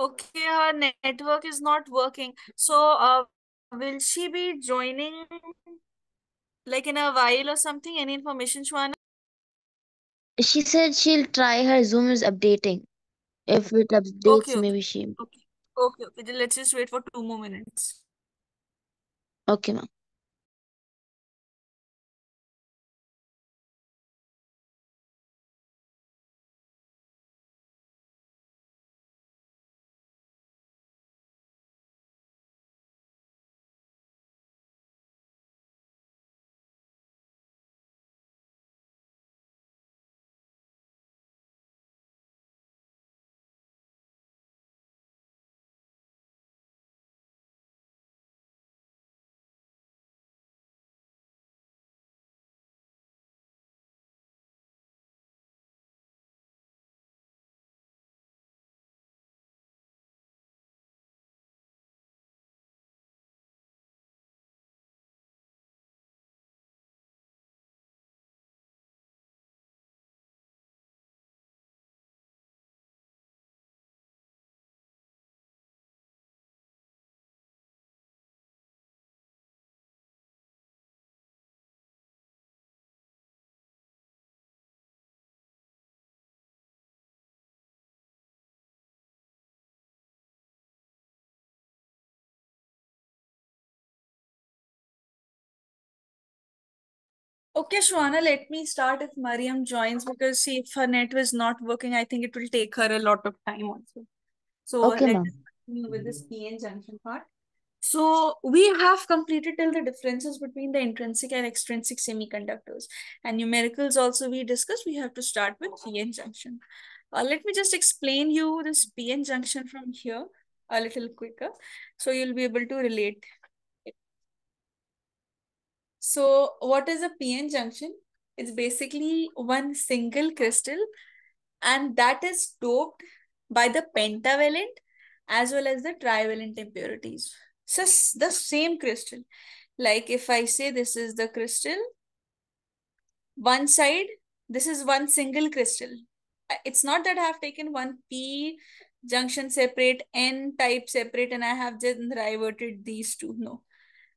Okay, her network is not working. So, will she be joining like in a while or something? Any information, Shwana? She said she'll try. Her Zoom is updating. If it Okay, updates, okay, maybe she. okay, okay, okay. Then let's just wait for 2 more minutes. Okay, ma'am. Okay, Shwana, let me start if Mariam joins because see, if her net was not working, I think it will take her a lot of time also. So Okay, let ma'am. us continue with this PN junction part. So we have completed till the differences between the intrinsic and extrinsic semiconductors. And numericals also we discussed. We have to start with PN junction. Let me just explain you this PN junction from here a little quicker. So you'll be able to relate. So what is a PN junction? It's basically one single crystal and that is doped by the pentavalent as well as the trivalent impurities. So the same crystal. Like if I say this is the crystal, one side, this is one single crystal. It's not that I have taken one P junction separate, N type separate, and I have just diverted these two. No,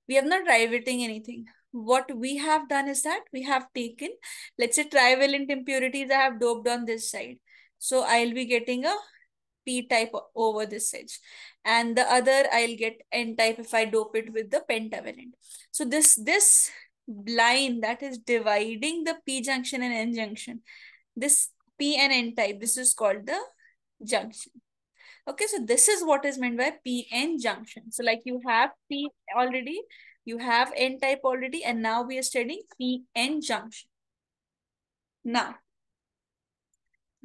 we have not riveting anything. What we have done is that we have taken, let's say, trivalent impurities I have doped on this side. So I'll be getting a P type over this edge. And the other I'll get N type if I dope it with the pentavalent. So this line that is dividing the P junction and N junction, this P and N type, this is called the junction. Okay, so this is what is meant by PN junction. So like you have P already, you have N type already, and now we are studying PN junction. Now,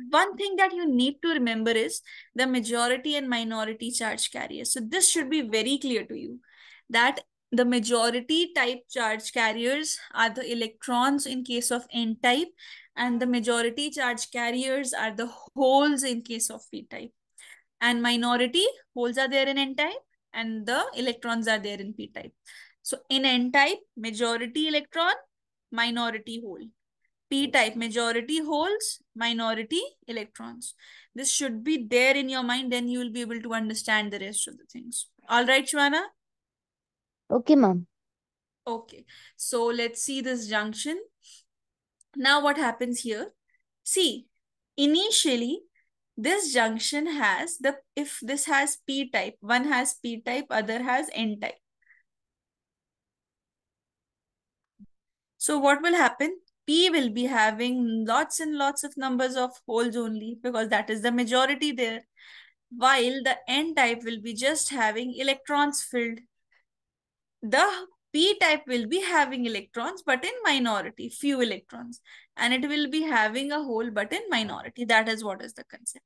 one thing that you need to remember is the majority and minority charge carriers. So this should be very clear to you that the majority type charge carriers are the electrons in case of N type, and the majority charge carriers are the holes in case of P type. And minority holes are there in N type and the electrons are there in P type. So in N type, majority electron, minority hole. P type, majority holes, minority electrons. This should be there in your mind, then you will be able to understand the rest of the things. All right, Shwana? Okay, ma'am. Okay, so let's see this junction. Now what happens here? See, initially, this junction has if this has P type, one has P type, other has N type. So what will happen? P will be having lots and lots of numbers of holes only because that is the majority there. While the N type will be just having electrons filled. The P type will be having electrons but in minority, few electrons. And it will be having a hole but in minority. That is what is the concept.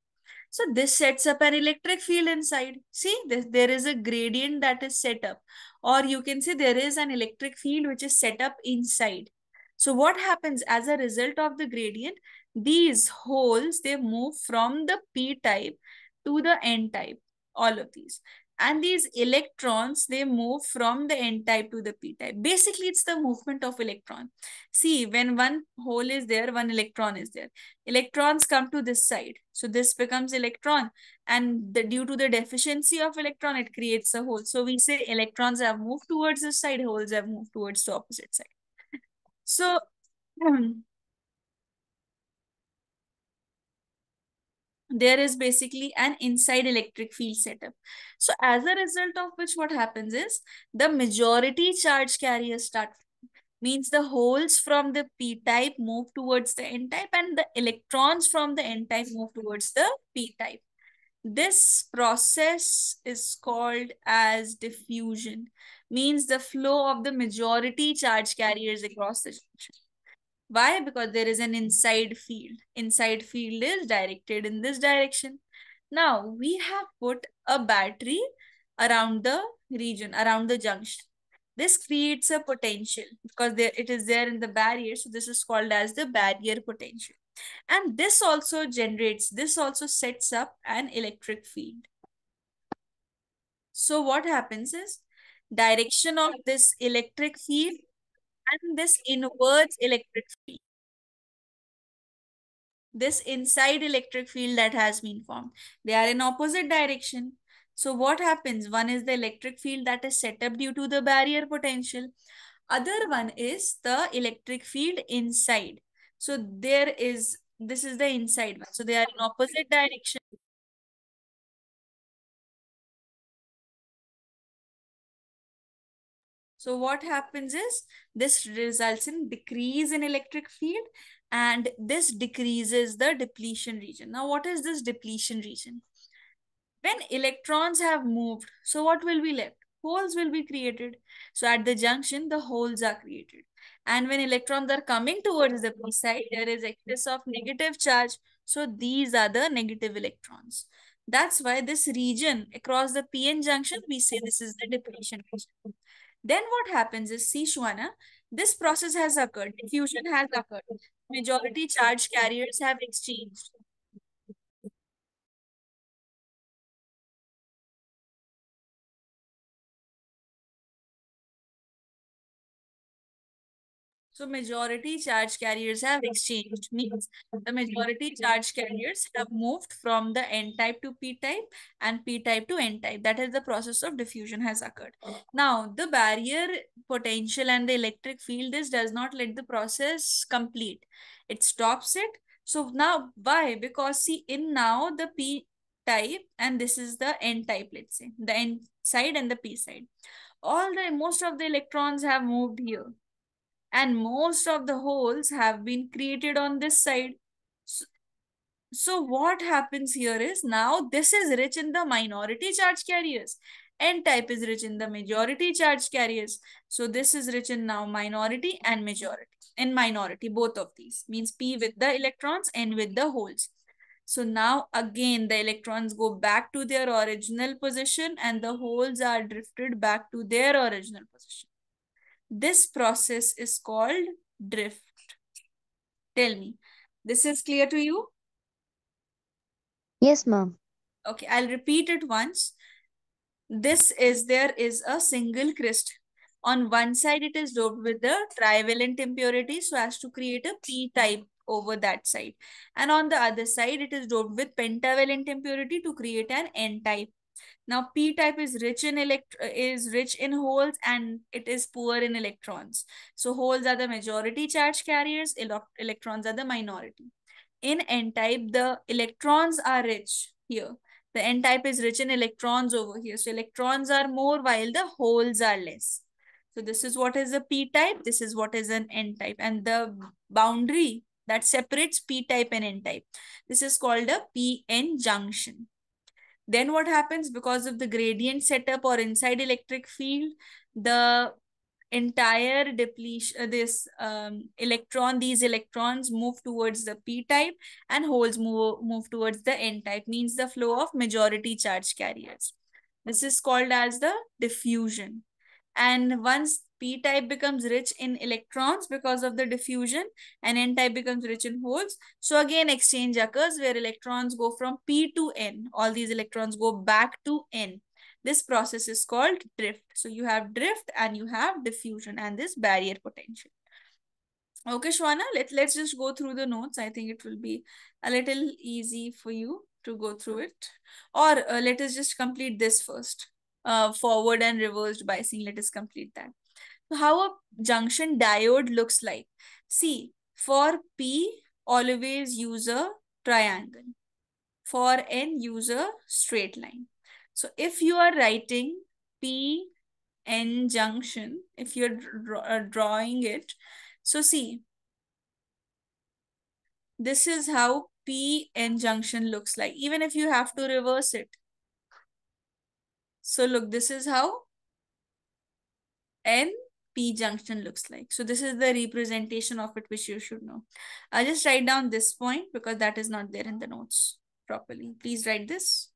So this sets up an electric field inside. See, there is a gradient that is set up. Or you can say there is an electric field which is set up inside. So what happens as a result of the gradient? These holes, they move from the P type to the N type. All of these. And these electrons, they move from the n type to the p type. Basically, it's the movement of electron. See, when one hole is there, one electron is there. Electrons come to this side. So this becomes electron. And due to the deficiency of electron, it creates a hole. So we say electrons have moved towards this side, holes have moved towards the opposite side. So there is basically an inside electric field setup. So as a result of which, what happens is the majority charge carriers start, means the holes from the p type move towards the n type and the electrons from the n type move towards the p type. This process is called as diffusion, means the flow of the majority charge carriers across the junction. Why? Because there is an inside field. Inside field is directed in this direction. Now, we have put a battery around the region, around the junction. This creates a potential because it is there in the barrier. So this is called as the barrier potential. And this also sets up an electric field. So what happens is direction of this electric field and this inwards electric field, this inside electric field that has been formed, they are in opposite direction. So what happens? One is the electric field that is set up due to the barrier potential. Other one is the electric field inside. So this is the inside one. So they are in opposite direction. So what happens is this results in decrease in electric field and this decreases the depletion region. Now, what is this depletion region? When electrons have moved, so what will be left? Holes will be created. So at the junction, the holes are created. And when electrons are coming towards the p side, there is excess of negative charge. So these are the negative electrons. That's why this region across the PN junction, we say this is the depletion region. Then what happens is, see Shwana, this process has occurred, diffusion has occurred. Majority charge carriers have exchanged. So majority charge carriers have exchanged, means the majority charge carriers have moved from the n type to p type and p type to n type. That is the process of diffusion has occurred. Now the barrier potential and the electric field, this does not let the process complete. It stops it. So now why? Because see, in now the p type and this is the n type, let's say the n side and the p side. Most of the electrons have moved here and most of the holes have been created on this side. So what happens here is now this is rich in the minority charge carriers. N-type is rich in the majority charge carriers. So this is rich in now minority and majority. In minority, both of these means P with the electrons, N with the holes. So now again the electrons go back to their original position and the holes are drifted back to their original position. This process is called drift. Tell me, this is clear to you? Yes, ma'am. Okay, I'll repeat it once. There is a single crystal. On one side, it is doped with the trivalent impurity so as to create a p-type over that side. And on the other side, it is doped with pentavalent impurity to create an n-type. Now, p-type is rich in holes and it is poor in electrons. So holes are the majority charge carriers, electrons are the minority. In n-type, the electrons are rich here. The n-type is rich in electrons over here. So electrons are more while the holes are less. So this is what is a p-type. This is what is an n-type. And the boundary that separates p-type and n-type, this is called a p-n junction. Then what happens? Because of the gradient setup or inside electric field, the entire depletion, these electrons move towards the p type and holes move towards the n type, means the flow of majority charge carriers. This is called as the diffusion. And once p type becomes rich in electrons because of the diffusion and n type becomes rich in holes, so again exchange occurs where electrons go from p to n. All these electrons go back to n. This process is called drift. So you have drift and you have diffusion and this barrier potential. Okay, Shwana, let's just go through the notes. I think it will be a little easy for you to go through it. Or let us just complete this first. Forward and reversed biasing. Let us complete that. So how a junction diode looks like. See, for P, always use a triangle. For N, use a straight line. So if you are writing P N junction, if you're drawing it, so see, this is how P N junction looks like, even if you have to reverse it. So look, this is how N P junction looks like. So this is the representation of it, which you should know. I'll just write down this point because that is not there in the notes properly. Please write this.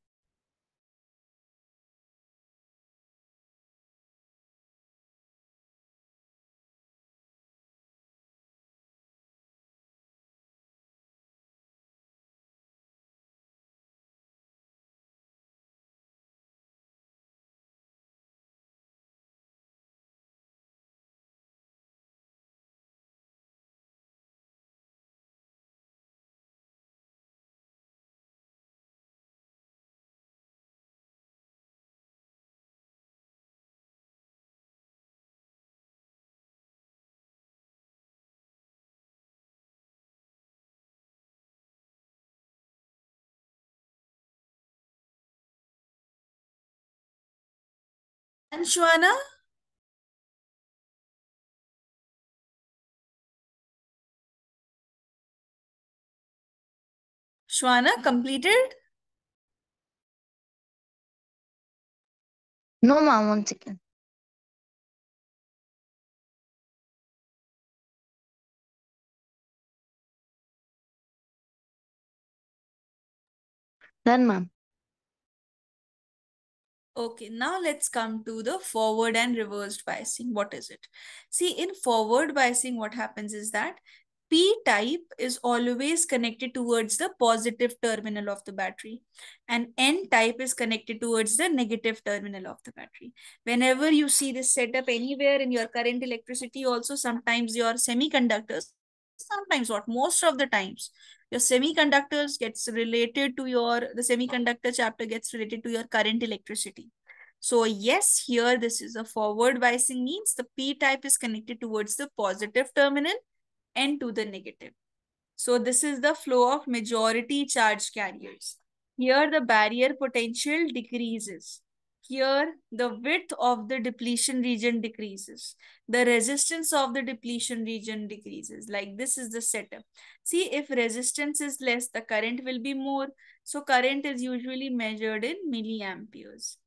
And Shwana? Shwana completed? No, ma'am, 1 second. Done, ma'am. Okay, now let's come to the forward and reversed biasing. What is it? See, in forward biasing, what happens is that P-type is always connected towards the positive terminal of the battery, and N-type is connected towards the negative terminal of the battery. Whenever you see this setup anywhere in your current electricity, also sometimes your semiconductors, sometimes what, most of the times, your semiconductors gets related to the semiconductor chapter gets related to your current electricity. So yes, here this is a forward biasing, means the P type is connected towards the positive terminal and to the negative. So this is the flow of majority charge carriers. Here the barrier potential decreases. Here the width of the depletion region decreases. The resistance of the depletion region decreases. Like this is the setup. See, if resistance is less, the current will be more. So current is usually measured in milliamperes.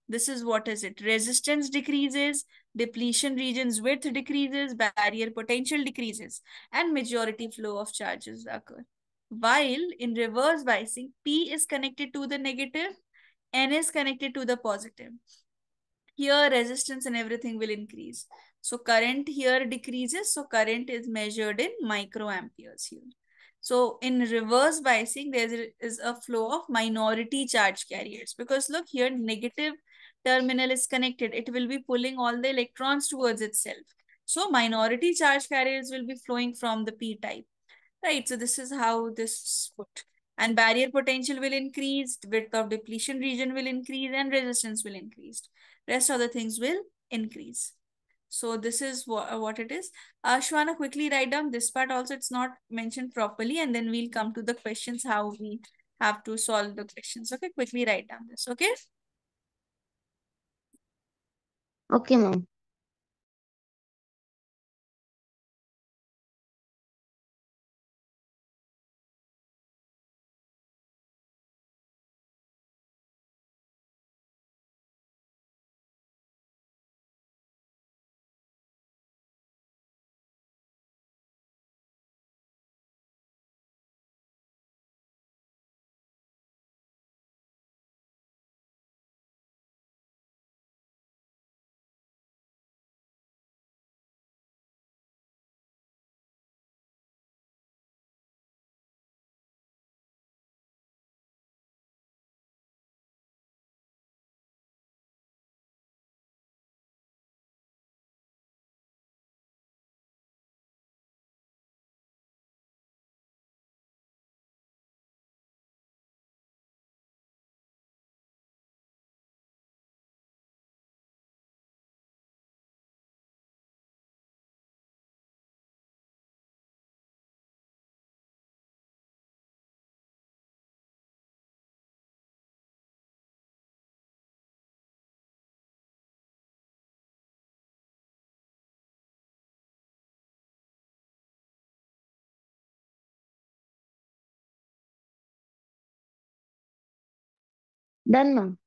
This is what is it. Resistance decreases, depletion region's width decreases, barrier potential decreases, and majority flow of charges occur. While in reverse biasing, P is connected to the negative, N is connected to the positive. Here resistance and everything will increase. So current here decreases. So current is measured in microamperes here. So in reverse biasing, there is a flow of minority charge carriers, because look here, negative terminal is connected. It will be pulling all the electrons towards itself. So minority charge carriers will be flowing from the P type. Right, so this is how this is put. And barrier potential will increase, width of depletion region will increase, and resistance will increase. Rest of the things will increase. So this is what it is. Shwana, quickly write down this part also. It's not mentioned properly, and then we'll come to the questions, how we have to solve the questions. Okay, quickly write down this. Okay. Okay, ma'am. Done, ma'am.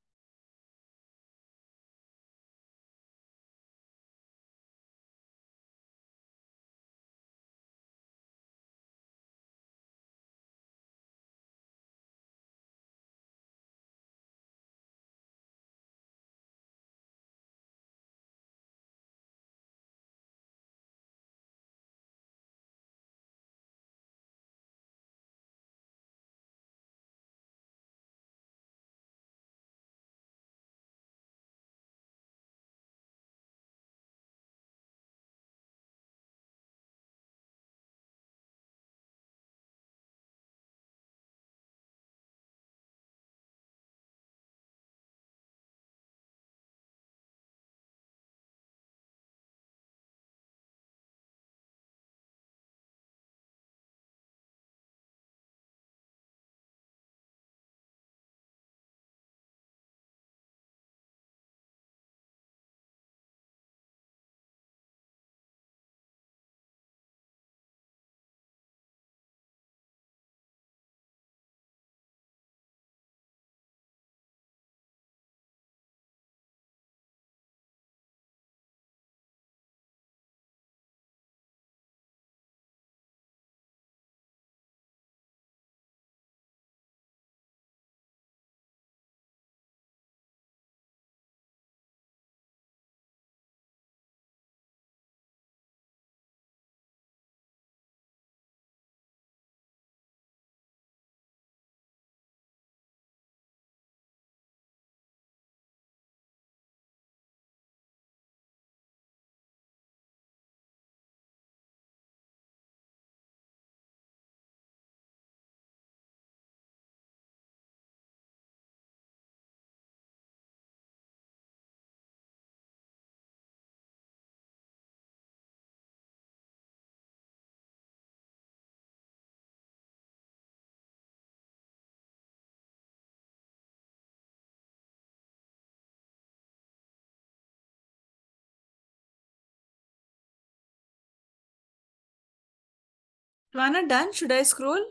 Shwana, done? Should I scroll?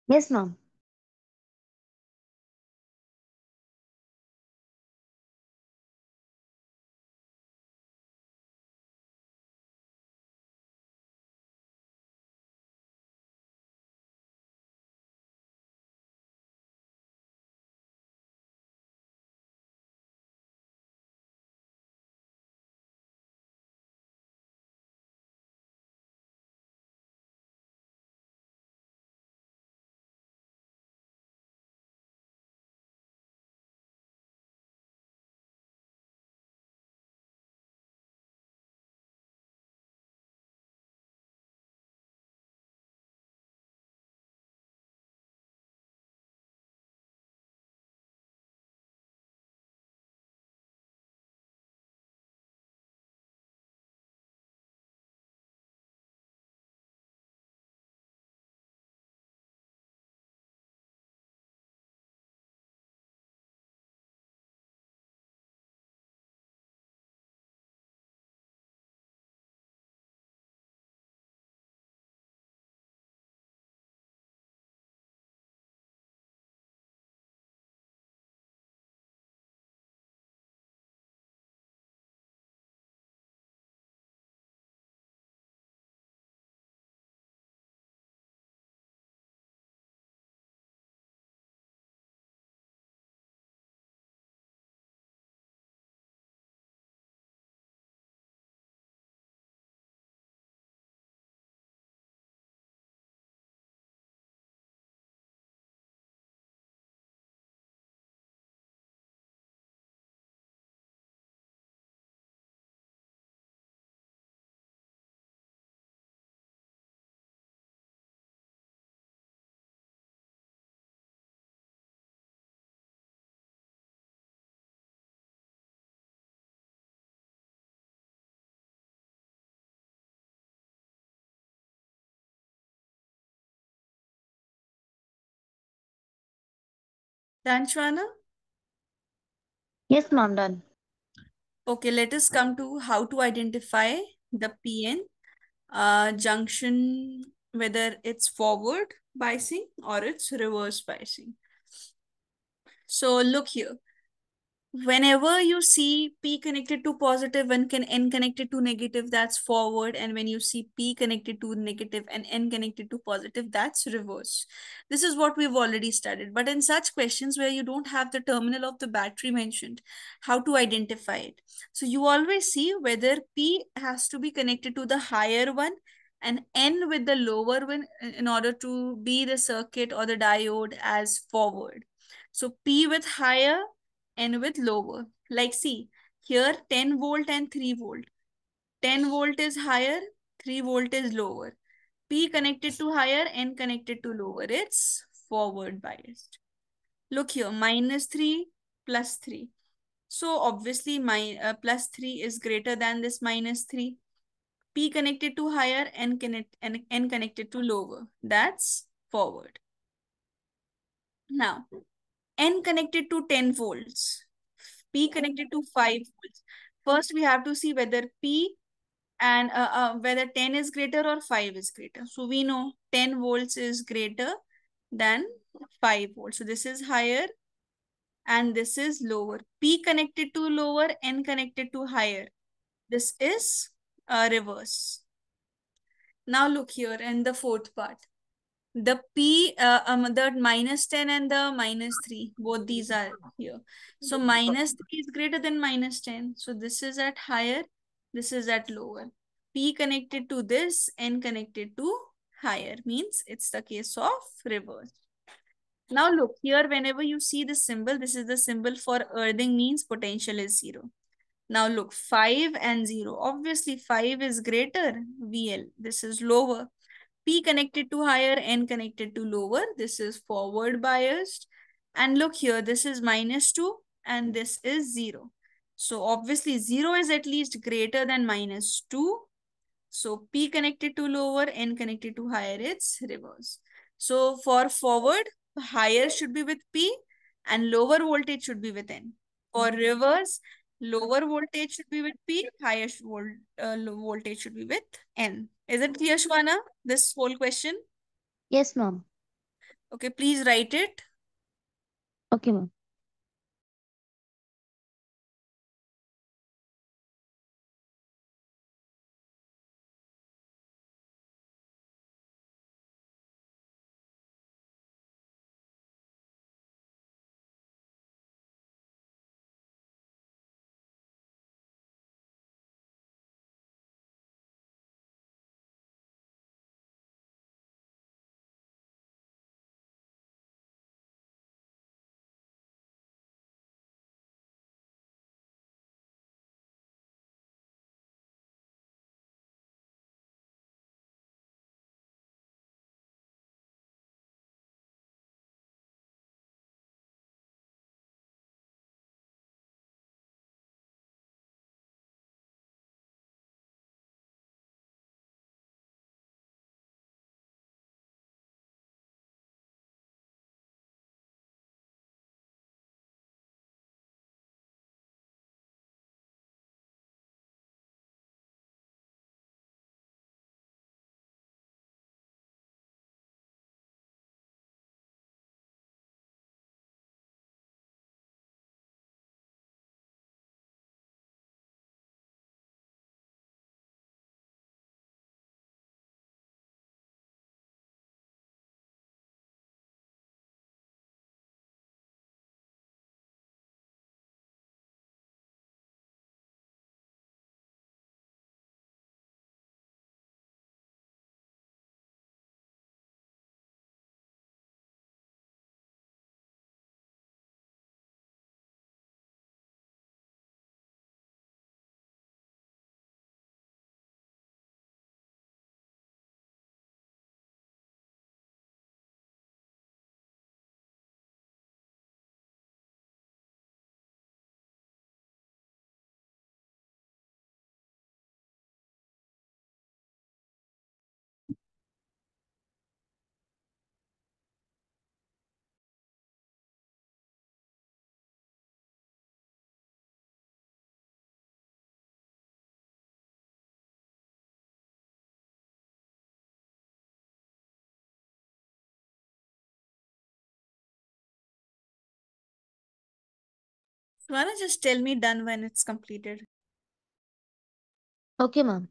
Yes, ma'am. Done, Shwana? Yes, ma'am. Done. Okay, let us come to how to identify the PN junction, whether it's forward biasing or it's reverse biasing. So look here. Whenever you see P connected to positive and N connected to negative, that's forward. And when you see P connected to negative and N connected to positive, that's reverse. This is what we've already studied. But in such questions where you don't have the terminal of the battery mentioned, how to identify it? So you always see whether P has to be connected to the higher one and N with the lower one in order to be the circuit or the diode as forward. So P with higher, N with lower. Like see, here 10 volt and 3 volt. 10 volt is higher, 3 volt is lower. P connected to higher, N connected to lower. It's forward biased. Look here, minus 3 plus 3. So obviously my plus 3 is greater than this minus 3. P connected to higher, N connected to lower. That's forward. Now, N connected to 10 volts. P connected to 5 volts. First, we have to see whether P and whether 10 is greater or 5 is greater. So we know 10 volts is greater than 5 volts. So this is higher and this is lower. P connected to lower, N connected to higher. This is reverse. Now look here in the fourth part. The minus 10 and the minus 3, both these are here. So minus 3 is greater than minus 10. So this is at higher, this is at lower. P connected to this, N connected to higher, means it's the case of reverse. Now look here, whenever you see the symbol, this is the symbol for earthing, means potential is 0. Now look, 5 and 0. Obviously 5 is greater, VL. This is lower. P connected to higher, N connected to lower. This is forward biased. And look here, this is minus 2 and this is 0. So obviously 0 is at least greater than minus 2. So P connected to lower, N connected to higher, it's reverse. So for forward, higher should be with P and lower voltage should be with N. For reverse, lower voltage should be with P, higher voltage should be with N. Is it clear, Shwana, this whole question? Yes, ma'am. Okay, please write it. Okay, ma'am. Shwana, just tell me done when it's completed. Okay, ma'am.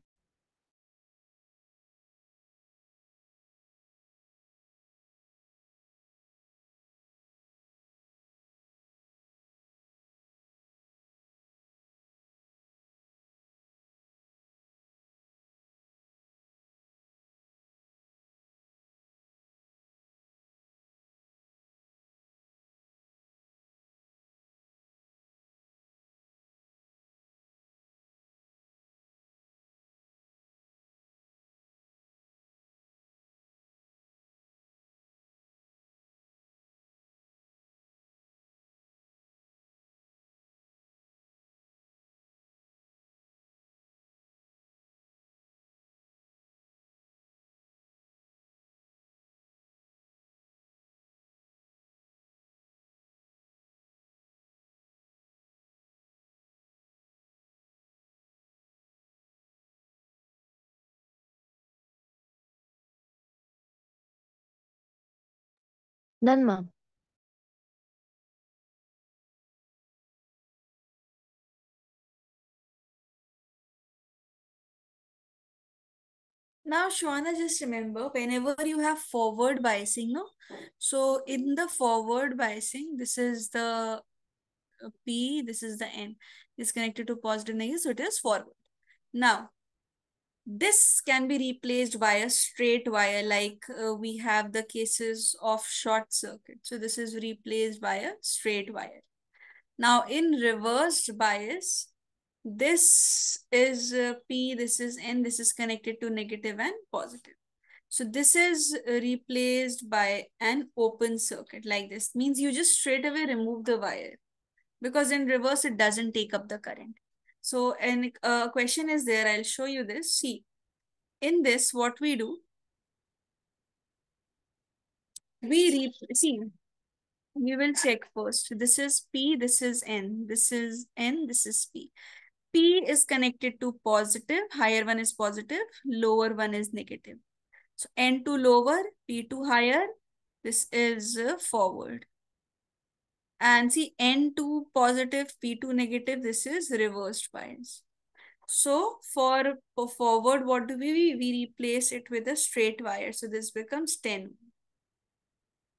Done, ma'am. Now, Shwana, just remember whenever you have forward biasing, no? So in the forward biasing, this is the P, this is the N. Is connected to positive negative, so it is forward. Now, this can be replaced by a straight wire, like we have the cases of short circuit. So this is replaced by a straight wire. Now, in reversed bias, this is P, this is N, this is connected to negative and positive. So this is replaced by an open circuit like this. Means you just straight away remove the wire because in reverse it doesn't take up the current. So and a question is there, I'll show you this. See, in this what we do, see, we will check first. This is P, this is N, this is N, this is P. P is connected to positive, higher one is positive, lower one is negative. So N to lower, P to higher, this is forward. And see, N to positive, P to negative, this is reversed bias. So for forward, what do we replace it with a straight wire. So this becomes 10.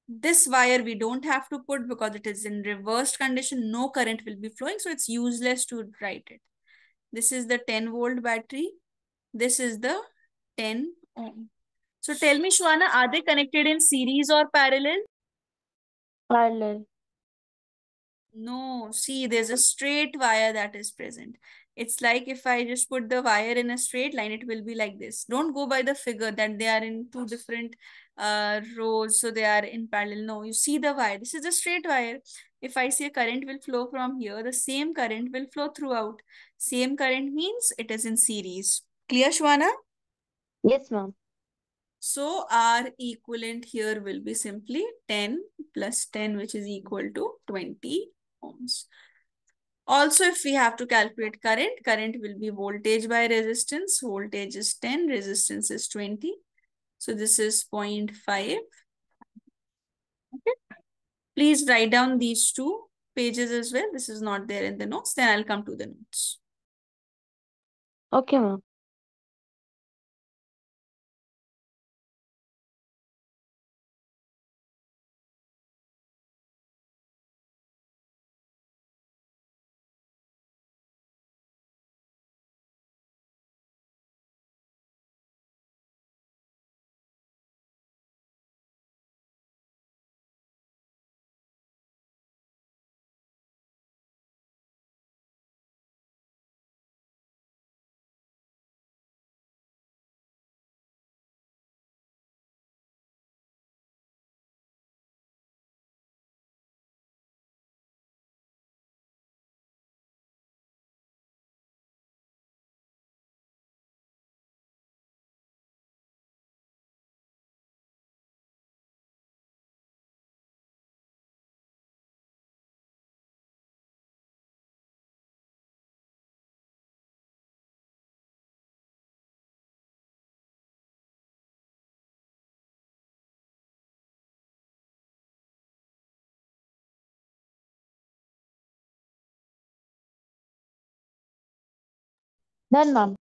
This wire we don't have to put because it is in reversed condition. No current will be flowing. So it's useless to write it. This is the 10-volt battery. This is the 10 ohm. So tell me, Shwana, are they connected in series or parallel? Parallel. No, see, there's a straight wire that is present. It's like if I just put the wire in a straight line, it will be like this. Don't go by the figure that they are in two different rows, so they are in parallel. No, you see the wire. This is a straight wire. If I say current will flow from here, the same current will flow throughout. Same current means it is in series. Clear, Shwana? Yes, ma'am. So our equivalent here will be simply 10 plus 10, which is equal to 20 ohms. Also, if we have to calculate current, current will be voltage by resistance. Voltage is 10, resistance is 20. So this is 0.5. Okay. Please write down these two pages as well. This is not there in the notes. Then I'll come to the notes. Okay, ma'am. Done, ma'am.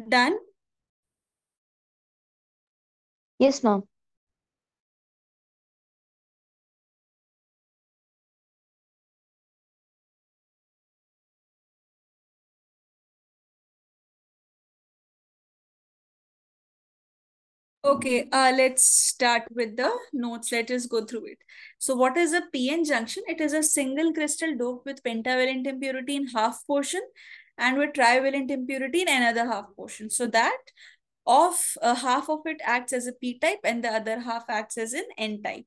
Done? Yes, ma'am. Okay, let's start with the notes. Let us go through it. So what is a PN junction? It is a single crystal doped with pentavalent impurity in half portion and with trivalent impurity in another half portion. So that of half of it acts as a P type and the other half acts as an N type.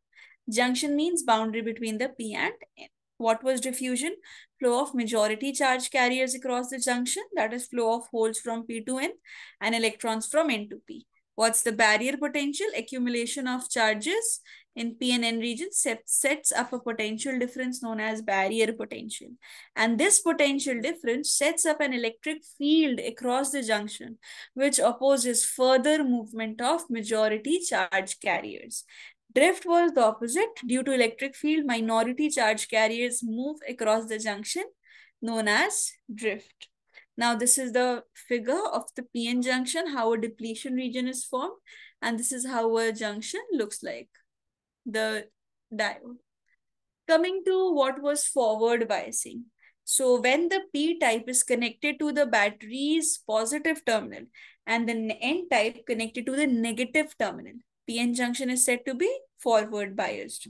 Junction means boundary between the P and N. What was diffusion? Flow of majority charge carriers across the junction, that is flow of holes from P to N and electrons from N to P. What's the barrier potential? Accumulation of charges in P and N region sets up a potential difference known as barrier potential. And this potential difference sets up an electric field across the junction, which opposes further movement of majority charge carriers. Drift was the opposite. Due to electric field, minority charge carriers move across the junction, known as drift. Now, this is the figure of the PN junction, how a depletion region is formed, and this is how a junction looks like, the diode. Coming to what was forward biasing. So when the P type is connected to the battery's positive terminal and the N type connected to the negative terminal, PN junction is said to be forward biased.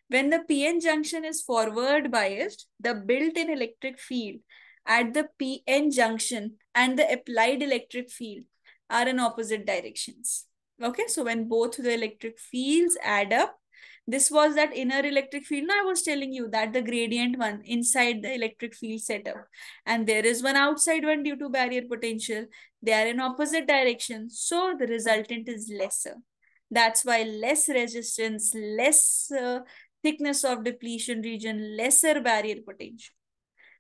When the PN junction is forward biased, the built-in electric field at the PN junction and the applied electric field are in opposite directions. Okay, so when both the electric fields add up, this was that inner electric field. Now I was telling you that the gradient one inside the electric field setup. And there is one outside one due to barrier potential. They are in opposite directions. So the resultant is lesser. That's why less resistance, less thickness of depletion region, lesser barrier potential.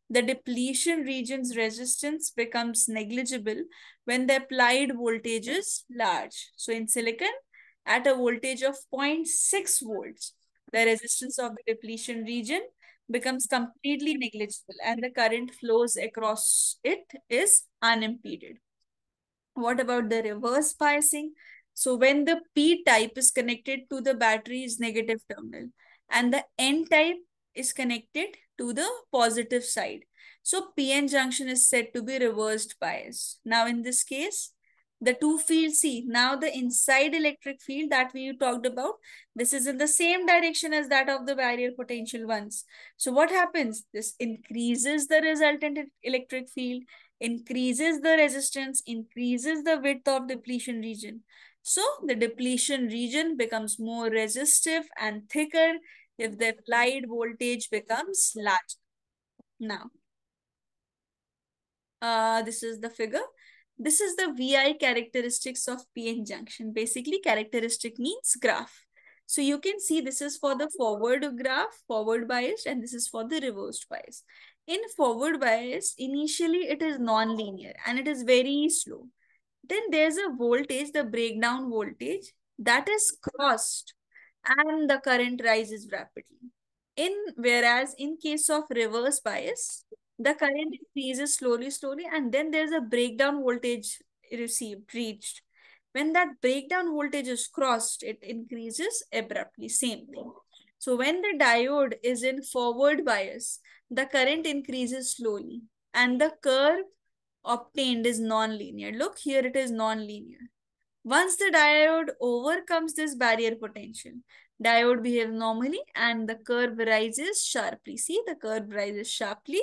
The depletion region's resistance becomes negligible when the applied voltage is large. So in silicon, at a voltage of 0.6 volts, the resistance of the depletion region becomes completely negligible and the current flows across it is unimpeded. What about the reverse biasing? So when the P type is connected to the battery's negative terminal and the N type is connected to the positive side. So PN junction is said to be reversed bias. Now in this case, the two fields, see now the inside electric field that we talked about, this is in the same direction as that of the barrier potential ones. So what happens? This increases the resultant electric field, increases the resistance, increases the width of depletion region. So the depletion region becomes more resistive and thicker if the applied voltage becomes large. Now, this is the figure. This is the VI characteristics of PN junction. Basically, characteristic means graph. So you can see this is for the forward graph, forward bias, and this is for the reversed bias. In forward bias, initially it is non-linear and it is very slow. Then there's a voltage, the breakdown voltage, that is crossed and the current rises rapidly. Whereas in case of reverse bias, the current increases slowly, and then there's a breakdown voltage reached. When that breakdown voltage is crossed, it increases abruptly. Same thing. So when the diode is in forward bias, the current increases slowly, and the curve obtained is non-linear. Look, here it is non-linear. Once the diode overcomes this barrier potential, diode behaves normally and the curve rises sharply. See, the curve rises sharply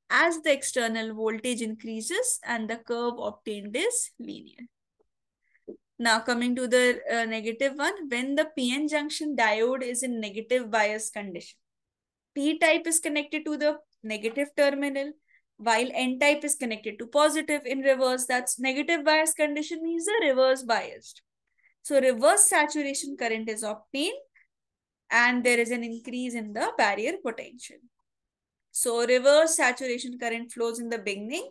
as the external voltage increases and the curve obtained is linear. Now coming to the negative one, when the PN junction diode is in negative bias condition, P type is connected to the negative terminal, while N type is connected to positive. In reverse, that's negative bias condition means the reverse biased. So reverse saturation current is obtained and there is an increase in the barrier potential. So reverse saturation current flows in the beginning.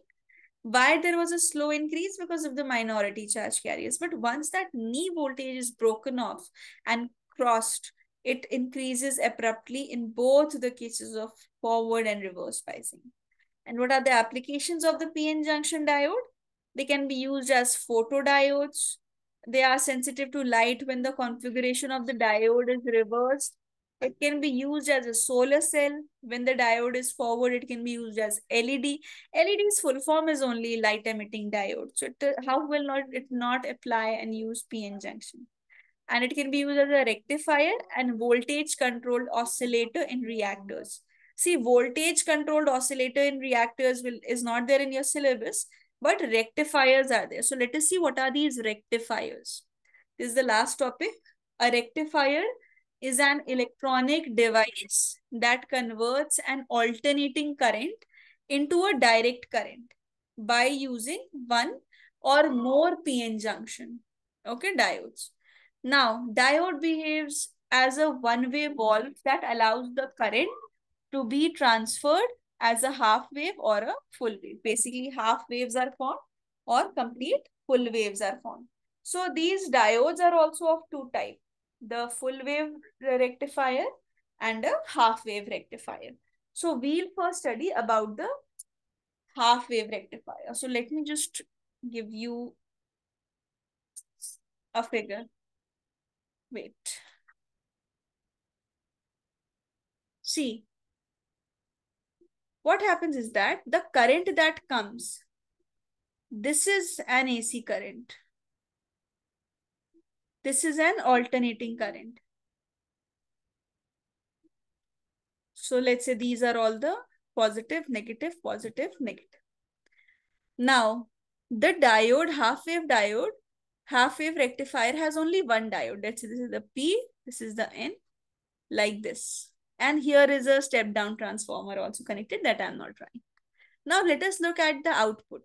Why there was a slow increase? Because of the minority charge carriers. But once that knee voltage is broken off and crossed, it increases abruptly in both the cases of forward and reverse biasing. And what are the applications of the PN junction diode? They can be used as photodiodes. They are sensitive to light when the configuration of the diode is reversed. It can be used as a solar cell. When the diode is forward, it can be used as LED. LED's full form is only light emitting diode. So how will not it not apply and use PN junction? And it can be used as a rectifier and voltage controlled oscillator in reactors. See, voltage controlled oscillator in reactors is not there in your syllabus, but rectifiers are there. So let us see what are these rectifiers. This is the last topic. A rectifier is an electronic device that converts an alternating current into a direct current by using one or more PN junction. Okay, diodes. Now, diode behaves as a one-way valve that allows the current to be transferred as a half wave or a full wave. Basically, half waves are formed or complete full waves are formed. So these diodes are also of two types, the full wave rectifier and a half wave rectifier. So we'll first study about the half wave rectifier. So let me just give you a figure. Wait. See, what happens is that the current that comes, this is an AC current. This is an alternating current. So let's say these are all the positive, negative, positive, negative. Now, the diode, half wave rectifier has only one diode. Let's say this is the P, this is the N, like this. And here is a step down transformer also connected that I'm not trying. Now let us look at the output.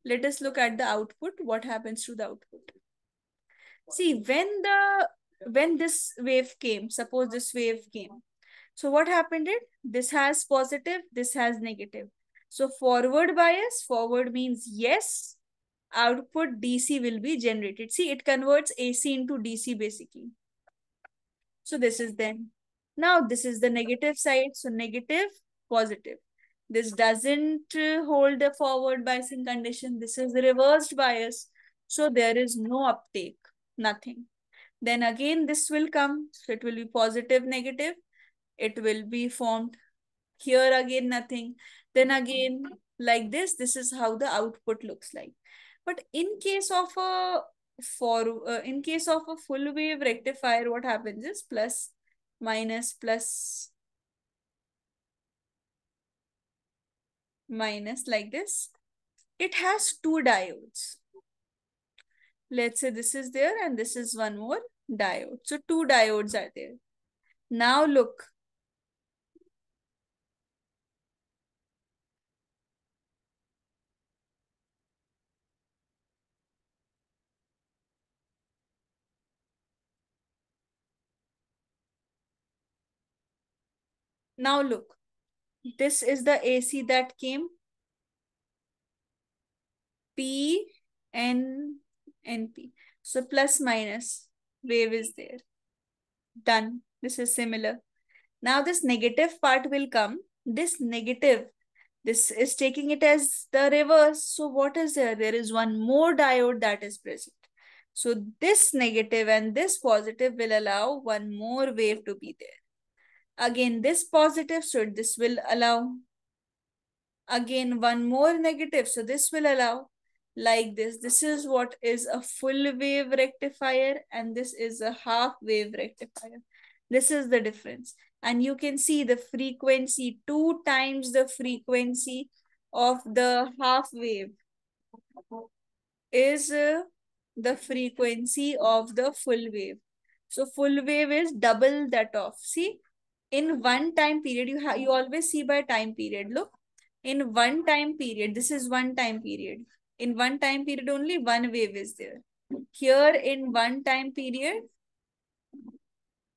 Let us look at the output. What happens to the output? See, when this wave came, suppose this wave came. So what happened it? This has positive, this has negative. So forward bias, forward means yes, output DC will be generated. See, it converts AC into DC basically. So this is then. Now this is the negative side. So negative, positive. This doesn't hold a forward biasing condition. This is the reversed bias. So there is no uptake, nothing. Then again, this will come. So it will be positive, negative. It will be formed. Here again, nothing. Then again, like this is how the output looks like. But in case of a in case of a full wave rectifier, what happens is plus, minus, plus, minus, like this. It has two diodes. Let's say this is there and this is one more diode. So two diodes are there. Now look. Now look. This is the AC that came. P, N, NP. So plus, minus wave is there. Done. This is similar. Now this negative part will come. This negative, this is taking it as the reverse. So what is there? There is one more diode that is present. So this negative and this positive will allow one more wave to be there. Again, this positive, so this will allow. Again, one more negative, so this will allow. Like this. This is what is a full wave rectifier and this is a half wave rectifier. This is the difference. And you can see the frequency, 2 times the frequency of the half wave is the frequency of the full wave. So full wave is double that of. See, in one time period, you always see by time period. Look, in one time period, this is one time period. In one time period, only one wave is there. Here, in one time period,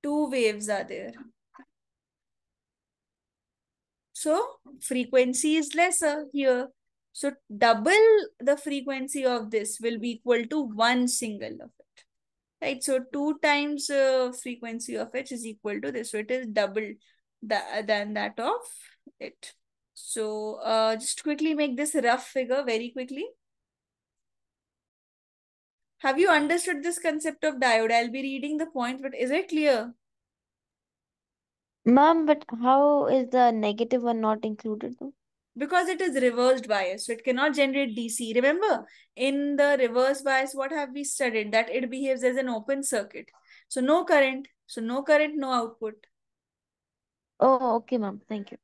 two waves are there. So frequency is lesser here. So double the frequency of this will be equal to one single of it. Right? So 2 times frequency of it is equal to this. So it is double than that of it. So just quickly make this rough figure very quickly. Have you understood this concept of diode? I'll be reading the point, but is it clear? Ma'am, but how is the negative one not included though? Because it is reversed bias, so it cannot generate DC. Remember, in the reverse bias, what have we studied? That it behaves as an open circuit. So no current. So no current, no output. Oh, okay, ma'am. Thank you.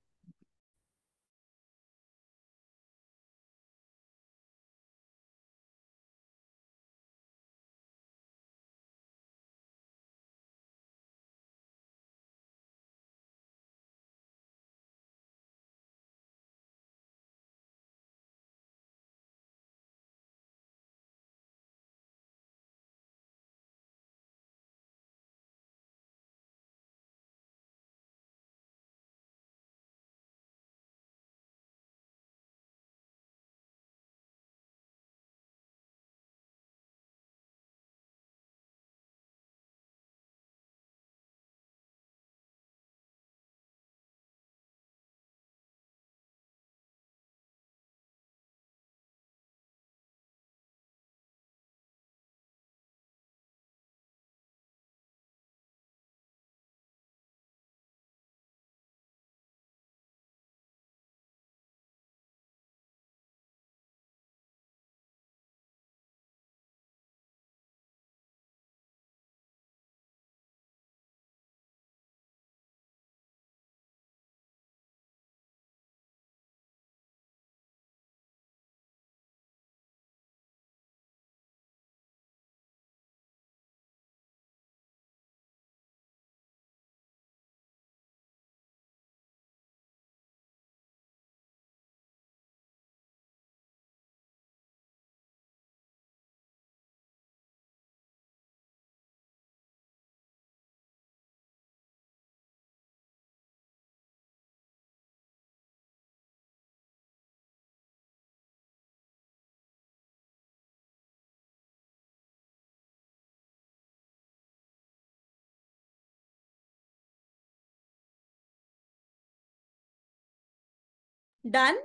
Done?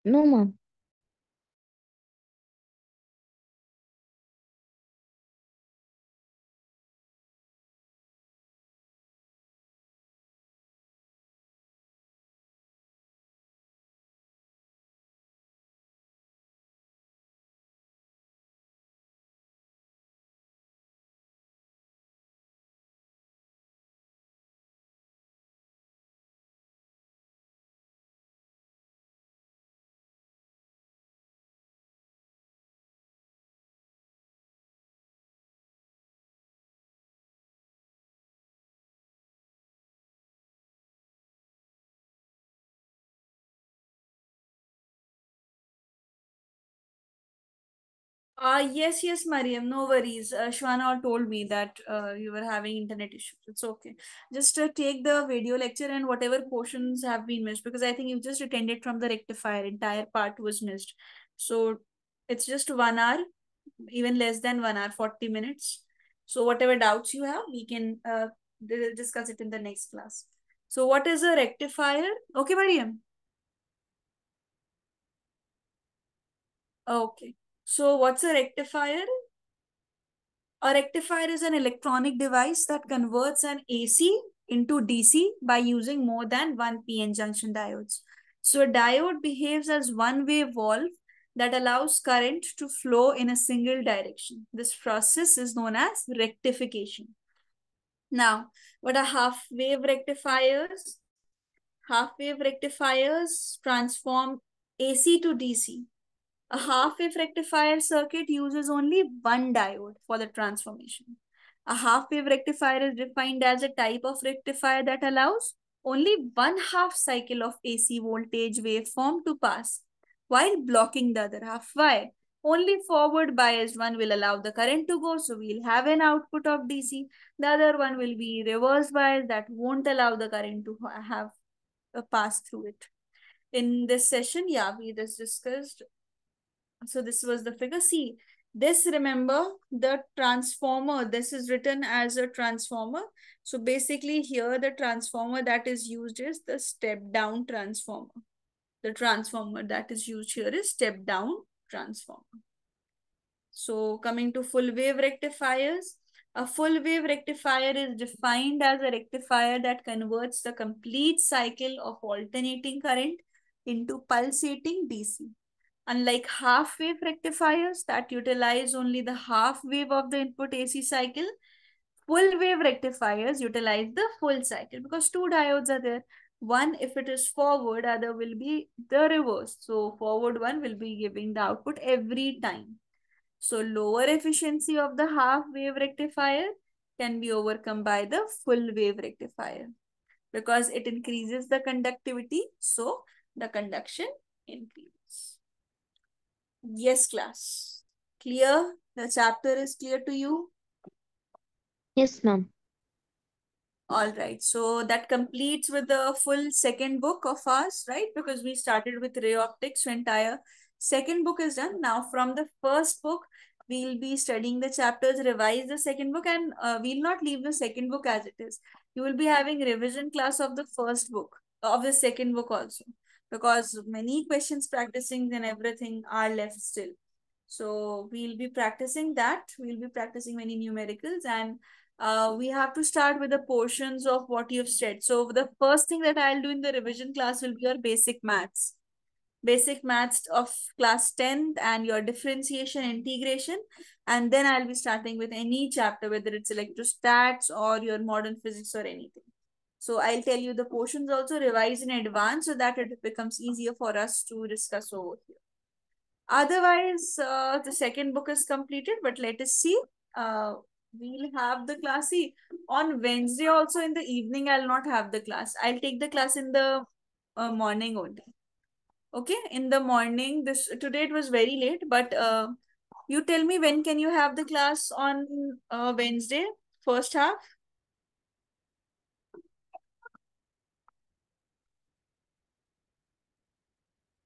No, ma'am. Yes, Mariam, no worries. Shwana told me that you were having internet issues. It's okay. Just take the video lecture and whatever portions have been missed, because I think you just attended from the rectifier, entire part was missed. So it's just 1 hour, even less than 1 hour, 40 minutes. So whatever doubts you have, we can discuss it in the next class. So what is a rectifier? Okay, Mariam. Okay. So what's a rectifier? A rectifier is an electronic device that converts an AC into DC by using more than one PN junction diodes. So a diode behaves as one-way valve that allows current to flow in a single direction. This process is known as rectification. Now, what are half-wave rectifiers? Half-wave rectifiers transform AC to DC. A half-wave rectifier circuit uses only one diode for the transformation. A half-wave rectifier is defined as a type of rectifier that allows only one half cycle of AC voltage waveform to pass while blocking the other half. Why? Only forward biased one will allow the current to go, so we'll have an output of DC. The other one will be reverse biased, that won't allow the current to have a pass through it. In this session, yeah, we just discussed, so this was the figure. See, this, remember, the transformer, this is written as a transformer. So basically here the transformer that is used is the step down transformer. The transformer that is used here is step down transformer. So coming to full wave rectifiers, a full wave rectifier is defined as a rectifier that converts the complete cycle of alternating current into pulsating DC. Unlike half wave rectifiers that utilize only the half wave of the input AC cycle, full wave rectifiers utilize the full cycle, because two diodes are there. One, if it is forward, other will be the reverse. So forward one will be giving the output every time. So lower efficiency of the half wave rectifier can be overcome by the full wave rectifier because it increases the conductivity. So the conduction increases. Yes, class. Clear? The chapter is clear to you? Yes, ma'am. All right. So that completes with the full second book of ours, right? Because we started with ray optics, so entire second book is done. Now from the first book, we'll be studying the chapters, revise the second book, and we'll not leave the second book as it is. You will be having revision class of the first book, of the second book also, because many questions practicing and everything are left still. So we'll be practicing that. We'll be practicing many numericals, and we have to start with the portions of what you've said. So the first thing that I'll do in the revision class will be your basic maths. Basic maths of class 10th and your differentiation integration. And then I'll be starting with any chapter, whether it's electrostats or your modern physics or anything. So I'll tell you the portions also, revise in advance so that it becomes easier for us to discuss over here. Otherwise, the second book is completed, but let us see. Uh, we'll have the class. See, on Wednesday also in the evening, I'll not have the class. I'll take the class in the morning only. Okay, in the morning. This today it was very late, but you tell me when can you have the class on Wednesday, first half?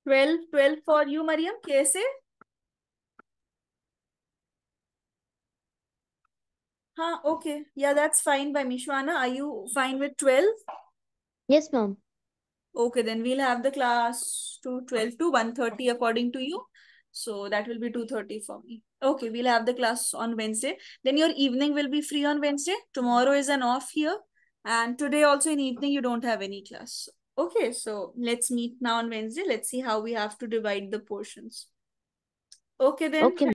12 for you, Mariam. कैसे? Huh, okay. Yeah, that's fine by me. Shwana, are you fine with 12? Yes, ma'am. Okay, then we'll have the class to 12 to 1:30 according to you. So that will be 2:30 for me. Okay, we'll have the class on Wednesday. Then your evening will be free on Wednesday. Tomorrow is an off here. And today also in evening you don't have any class. Okay, so let's meet now on Wednesday. Let's see how we have to divide the portions. Okay, then. Okay,